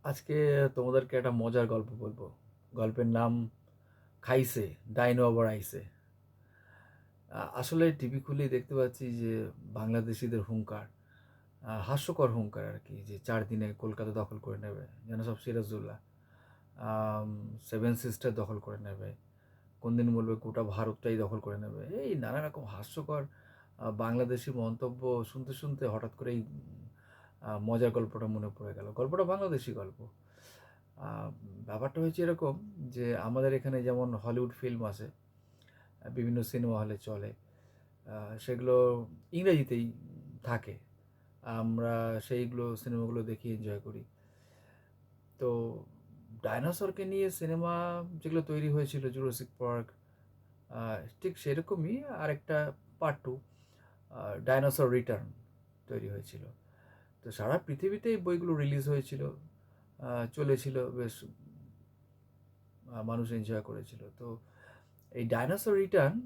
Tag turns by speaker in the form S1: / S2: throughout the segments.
S1: আজকে তোমাদেরকে একটা মজার গল্প বলবো। গল্পের নাম খাইছে, ডাইনো আবার আইছে। আসলে টিভি খুলেই দেখতে পাচ্ছি যে বাংলাদেশিদের হুঙ্কার, হাস্যকর হুঙ্কার আর কি, যে 4 দিনে কলকাতা দখল করে নেবে, যেন সব সিরাজউল্লাহ। সেভেন সিস্টার দখল করে নেবে, কোন দিন বলবে গোটা ভারতটাই দখল করে নেবে। এই নানা রকম হাস্যকর বাংলাদেশি মন্তব্য শুনতে শুনতে হঠাৎ করেই মজার গল্পটা মনে পড়ে গেল। গল্পটা বাংলাদেশি গল্প। আহ, ব্যাপারটা হয়েছে এরকম যে আমাদের এখানে যেমন হলিউড ফিল্ম আছে, বিভিন্ন সিনেমা হলে চলে, সেগুলো ইংরেজিতেই থাকে। আমরা সেইগুলো সিনেমাগুলো দেখি, এনজয় করি। তো ডাইনোসরকে নিয়ে সিনেমা যেগুলো তৈরি হয়েছিল, জুরাসিক পার্ক, ঠিক সেরকমই আরেকটা পার্ট 2, ডাইনোসর রিটার্ন, তৈরি হয়েছিল। তো সারা পৃথিবীতে এই বইগুলো রিলিজ হয়েছিল, চলেছিল বেশ, মানুষ এনজয় করেছিল। তো এই ডাইনোসর রিটার্ন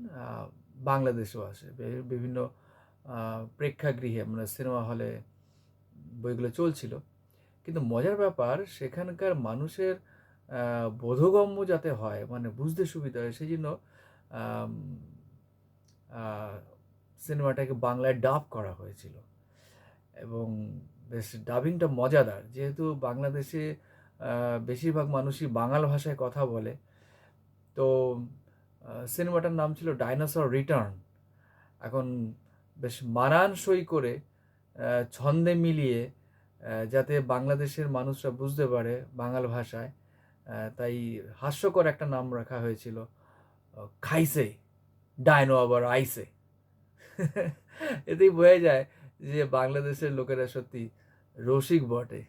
S1: বাংলাদেশেও আসে, বিভিন্ন প্রেক্ষাগৃহে, মানে সিনেমা হলে বইগুলো চলছিল। কিন্তু মজার ব্যাপার, সেখানকার মানুষের বোধগম্য যাতে হয়, মানে বুঝতে সুবিধা হয়, সেই জন্য আম, আহ, সিনেমাটাকে বাংলায় ডাব করা হয়েছিল। এবং বেশ ডাবিংটা মজাদার, যেহেতু বাংলাদেশে বেশিরভাগ মানুষই বাংলা ভাষায় কথা বলে। তো সিনেমাটার নাম ছিল ডাইনোসর রিটার্ন। এখন বেশ মানানসই করে, ছন্দে মিলিয়ে, যাতে বাংলাদেশের মানুষরা বুঝতে পারে বাঙাল ভাষায়, তাই হাস্যকর একটা নাম রাখা হয়েছিল, খাইছে, ডাইনো আবার আইছে। এতেই বোঝা যায় যে বাংলাদেশের লোকেরা সত্যি রসিক বটে।